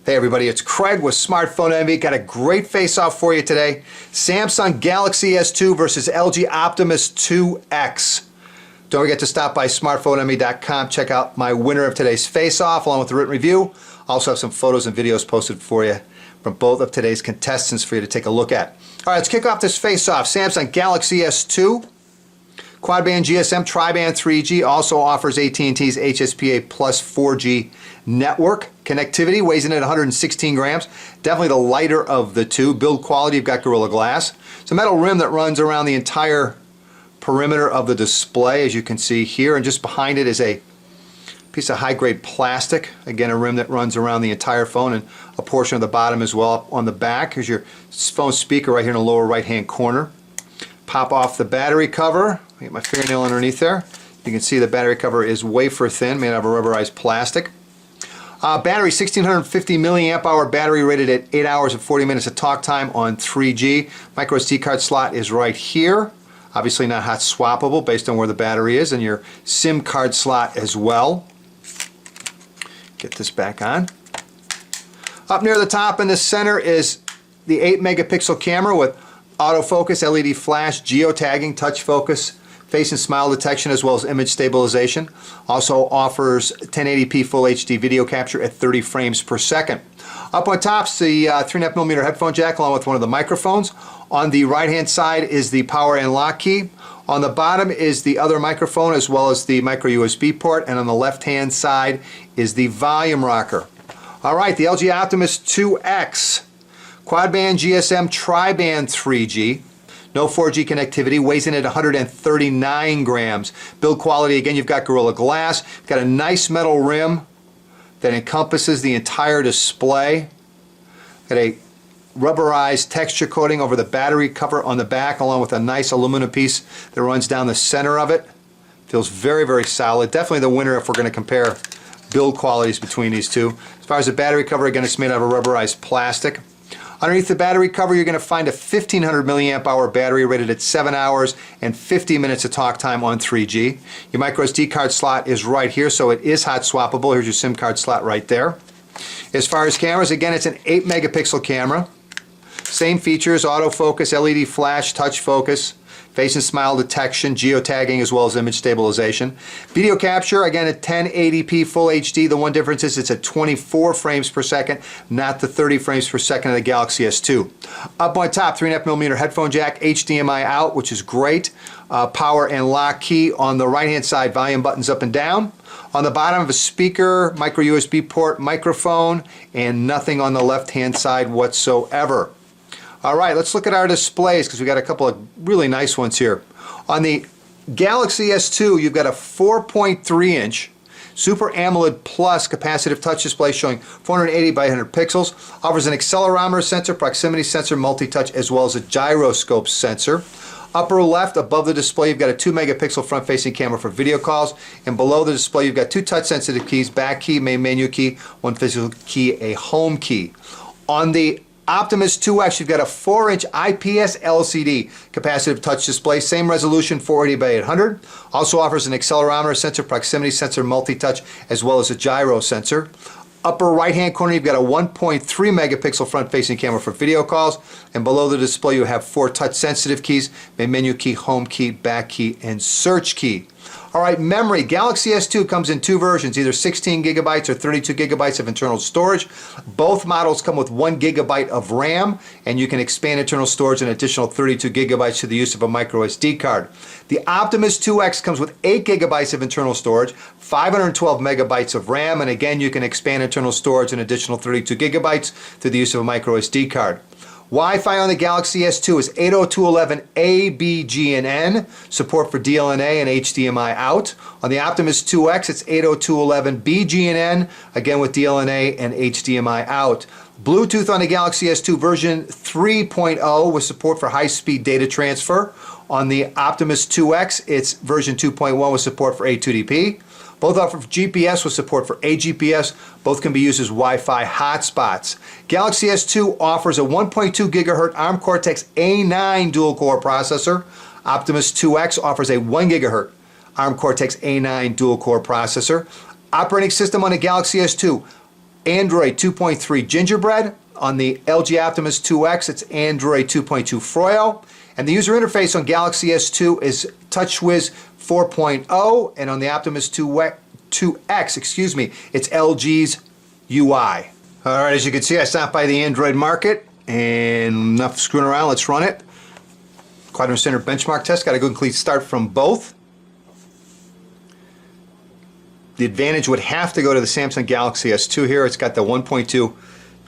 Hey everybody, it's Craig with Smartphone Envy. Got a great face-off for you today. Samsung Galaxy S2 versus LG Optimus 2X. Don't forget to stop by smartphoneenvy.com. Check out my winner of today's face-off along with the written review. Also have some photos and videos posted for you from both of today's contestants for you to take a look at. All right, let's kick off this face-off. Samsung Galaxy S2. Quad-band GSM, tri-band 3G, also offers AT&T's HSPA plus 4G network connectivity, weighs in at 116 grams. Definitely the lighter of the two. Build quality, you've got Gorilla Glass. It's a metal rim that runs around the entire perimeter of the display, as you can see here, and just behind it is a piece of high-grade plastic. Again, a rim that runs around the entire phone and a portion of the bottom as well. Up on the back, here's your phone speaker right here in the lower right-hand corner. Pop off the battery cover. Get my fingernail underneath there. You can see the battery cover is wafer thin, made out of rubberized plastic. Battery, 1650 milliamp hour battery, rated at 8 hours and 40 minutes of talk time on 3G. Micro SD card slot is right here. Obviously not hot swappable based on where the battery is, and your SIM card slot as well. Get this back on. Up near the top in the center is the 8 megapixel camera with autofocus, LED flash, geotagging, touch focus, face and smile detection, as well as image stabilization. Also offers 1080p full HD video capture at 30 frames per second. Up on top is the 3.5mm headphone jack along with one of the microphones. On the right hand side is the power and lock key. On the bottom is the other microphone as well as the micro USB port, and on the left hand side is the volume rocker. Alright, the LG Optimus 2X. Quad-band GSM, tri-band 3G. No 4G connectivity, weighs in at 139 grams. Build quality, again, you've got Gorilla Glass. Got a nice metal rim that encompasses the entire display. Got a rubberized texture coating over the battery cover on the back, along with a nice aluminum piece that runs down the center of it. Feels very, very solid. Definitely the winner if we're going to compare build qualities between these two. As far as the battery cover, again, it's made out of rubberized plastic. Underneath the battery cover, you're going to find a 1500 milliamp hour battery rated at 7 hours and 50 minutes of talk time on 3G. Your micro SD card slot is right here, so it is hot swappable. Here's your SIM card slot right there. As far as cameras, again, it's an 8 megapixel camera. Same features: autofocus, LED flash, touch focus, face and smile detection, geotagging, as well as image stabilization. Video capture, again, at 1080p full HD. The one difference is it's at 24 frames per second, not the 30 frames per second of the Galaxy S2. Up on top, 3.5mm headphone jack, HDMI out, which is great. Power and lock key on the right-hand side, volume buttons up and down. On the bottom of a speaker, micro USB port, microphone, and nothing on the left-hand side whatsoever. Alright, let's look at our displays because we got a couple of really nice ones here. On the Galaxy S2, you've got a 4.3 inch Super AMOLED Plus capacitive touch display showing 480 by 800 pixels. Offers an accelerometer sensor, proximity sensor, multi-touch, as well as a gyroscope sensor. Upper left above the display, you've got a 2 megapixel front-facing camera for video calls, and below the display you've got two touch-sensitive keys: back key, main menu key, one physical key, a home key. On the Optimus 2X, you've got a 4-inch IPS LCD capacitive touch display, same resolution, 480 by 800. Also offers an accelerometer sensor, proximity sensor, multi-touch, as well as a gyro sensor. Upper right-hand corner, you've got a 1.3 megapixel front-facing camera for video calls, and below the display you have 4 touch-sensitive keys: main menu key, home key, back key, and search key. Alright, memory. Galaxy S2 comes in two versions, either 16 gigabytes or 32 gigabytes of internal storage. Both models come with 1 gigabyte of RAM, and you can expand internal storage an additional 32 gigabytes through the use of a micro SD card. The Optimus 2X comes with 8 gigabytes of internal storage, 512 megabytes of RAM, and again you can expand internal storage an additional 32 gigabytes through the use of a micro SD card. Wi-Fi on the Galaxy S2 is 802.11a, B, G, and N. Support for DLNA and HDMI out. On the Optimus 2X, it's 802.11b, G, and N, again with DLNA and HDMI out. Bluetooth on the Galaxy S2 version 3.0 with support for high-speed data transfer. On the Optimus 2X, it's version 2.1 with support for A2DP. Both offer GPS with support for AGPS. Both can be used as Wi-Fi hotspots. Galaxy S2 offers a 1.2 gigahertz ARM Cortex-A9 dual-core processor. Optimus 2X offers a 1 gigahertz ARM Cortex-A9 dual-core processor. Operating system on the Galaxy S2, Android 2.3 Gingerbread. On the LG Optimus 2X, it's Android 2.2 Froyo. And the user interface on Galaxy S2 is TouchWiz 4.0, and on the Optimus 2X, excuse me, it's LG's UI. All right, as you can see, I stopped by the Android market, and enough screwing around, let's run it. Quadrand Standard benchmark test, got a good clean start from both. The advantage would have to go to the Samsung Galaxy S2 here. It's got the 1.2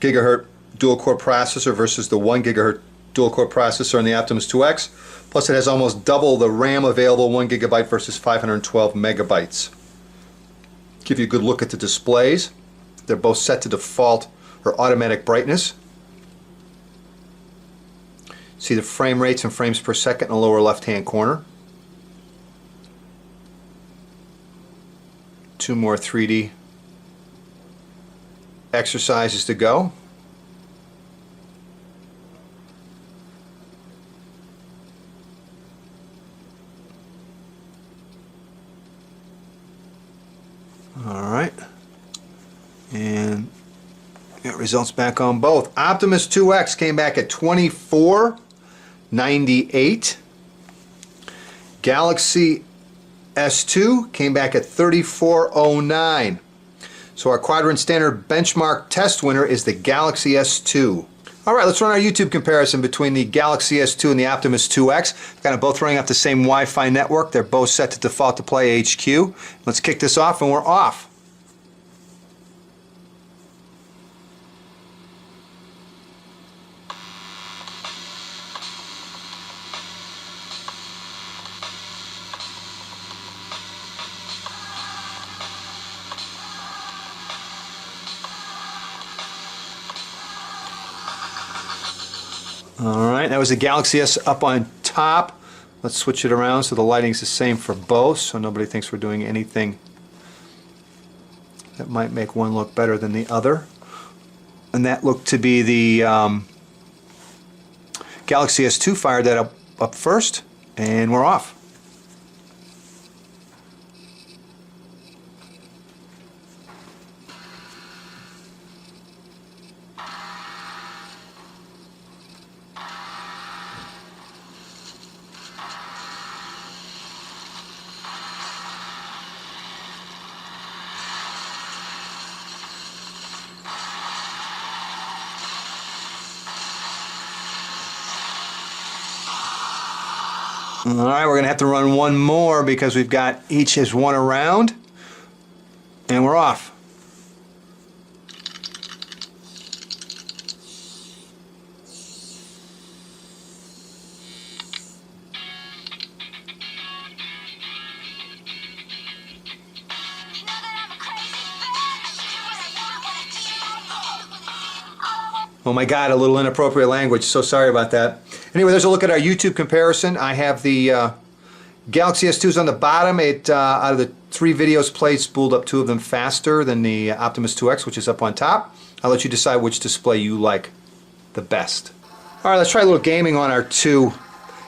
gigahertz dual-core processor versus the 1 gigahertz dual-core processor on the Optimus 2X. Plus it has almost double the RAM available, 1 gigabyte versus 512 megabytes. Give you a good look at the displays. They're both set to default or automatic brightness. See the frame rates and frames per second in the lower left-hand corner. Two more 3D exercises to go. All right, and got results back on both. Optimus 2X came back at 24.98. Galaxy S2 came back at 34.09. So our Quadrand Standard benchmark test winner is the Galaxy S2. All right, let's run our YouTube comparison between the Galaxy S2 and the Optimus 2X. Kind of both running off the same Wi-Fi network. They're both set to default to Play HQ. Let's kick this off, and we're off. All right, that was the Galaxy S up on top. Let's switch it around so the lighting's the same for both, so nobody thinks we're doing anything that might make one look better than the other. And that looked to be the Galaxy S2. Fired that up first, and we're off. All right, we're going to have to run one more because we've got each as one around, and we're off. Oh my God, a little inappropriate language. So sorry about that. Anyway, there's a look at our YouTube comparison. I have the Galaxy S2s on the bottom. Out of the 3 videos played, spooled up 2 of them faster than the Optimus 2X, which is up on top. I'll let you decide which display you like the best. All right, let's try a little gaming on our 2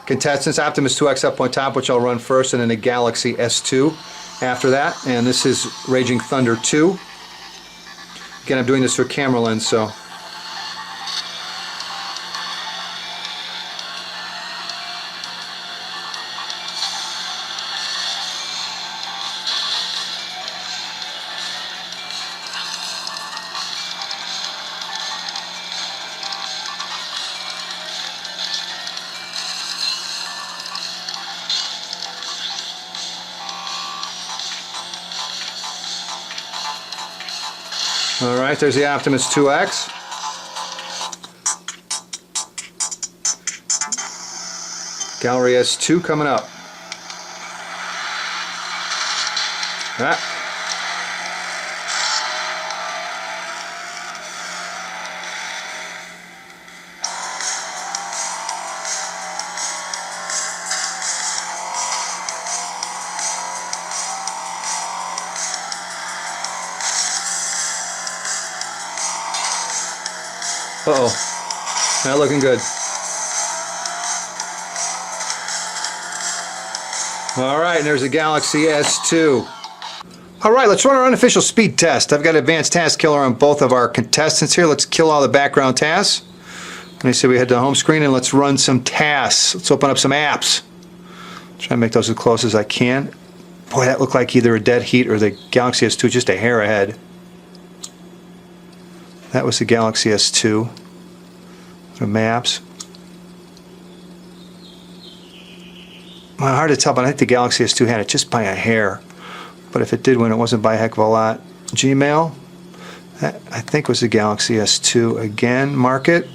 contestants. Optimus 2X up on top, which I'll run first, and then the Galaxy S2 after that. And this is Raging Thunder 2. Again, I'm doing this through a camera lens, so... All right, there's the Optimus 2X. Galaxy S2 coming up. Ah. Uh-oh, not looking good. All right, and there's a Galaxy S2. All right, let's run our unofficial speed test. I've got advanced task killer on both of our contestants here. Let's kill all the background tasks. Let me see, we head to the home screen and let's run some tasks. Let's open up some apps. Try and make those as close as I can. Boy, that looked like either a dead heat or the Galaxy S2, just a hair ahead. That was the Galaxy S2. The maps. Well, hard to tell, but I think the Galaxy S2 had it just by a hair. But if it did win, it wasn't by a heck of a lot. Gmail, that I think was the Galaxy S2 again. Market.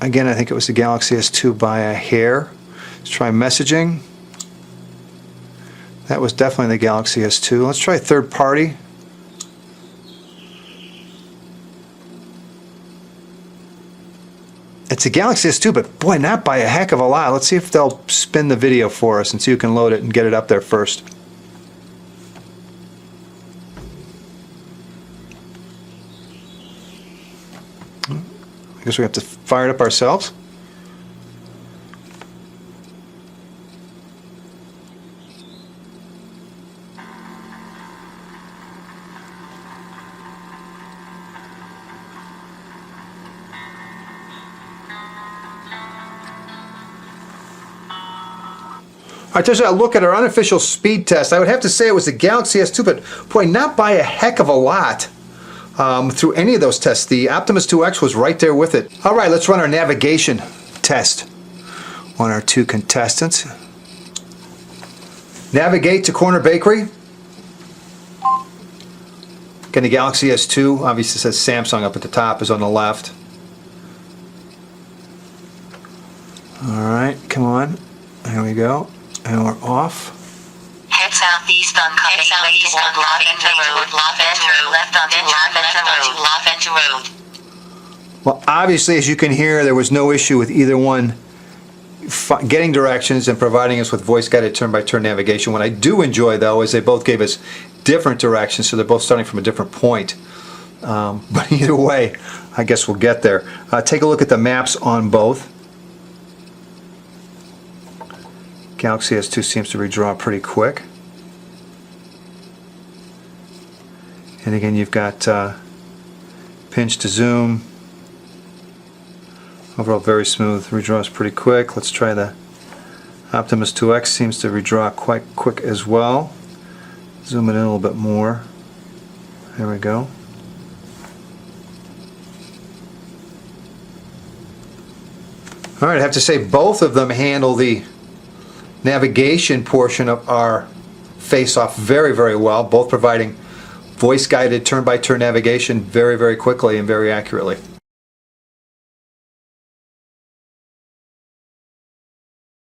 Again, I think it was the Galaxy S2 by a hair. Let's try messaging. That was definitely the Galaxy S2. Let's try third party. It's a Galaxy S2, but boy, not by a heck of a lot. Let's see if they'll spin the video for us and see who can load it and get it up there first. I guess we have to fire it up ourselves. All right, there's a look at our unofficial speed test. I would have to say it was the Galaxy S2, but boy, not by a heck of a lot through any of those tests. The Optimus 2X was right there with it. All right, let's run our navigation test on our two contestants. Navigate to Corner Bakery. Again, the Galaxy S2, obviously says Samsung up at the top, is on the left. All right, come on. There we go. And we're off. Head southeast on Cutting Lake toward Lafayette Road. Well, obviously, as you can hear, there was no issue with either one getting directions and providing us with voice-guided turn-by-turn navigation. What I do enjoy, though, is they both gave us different directions, so they're both starting from a different point. But either way, I guess we'll get there. Take a look at the maps on both. Galaxy S2 seems to redraw pretty quick. And again, you've got pinch to zoom. Overall, very smooth. Redraws pretty quick. Let's try the Optimus 2X. Seems to redraw quite quick as well. Zoom it in a little bit more. There we go. All right, I have to say both of them handle the navigation portion of our face-off very, very well, both providing voice-guided turn-by-turn navigation very, very quickly and very accurately.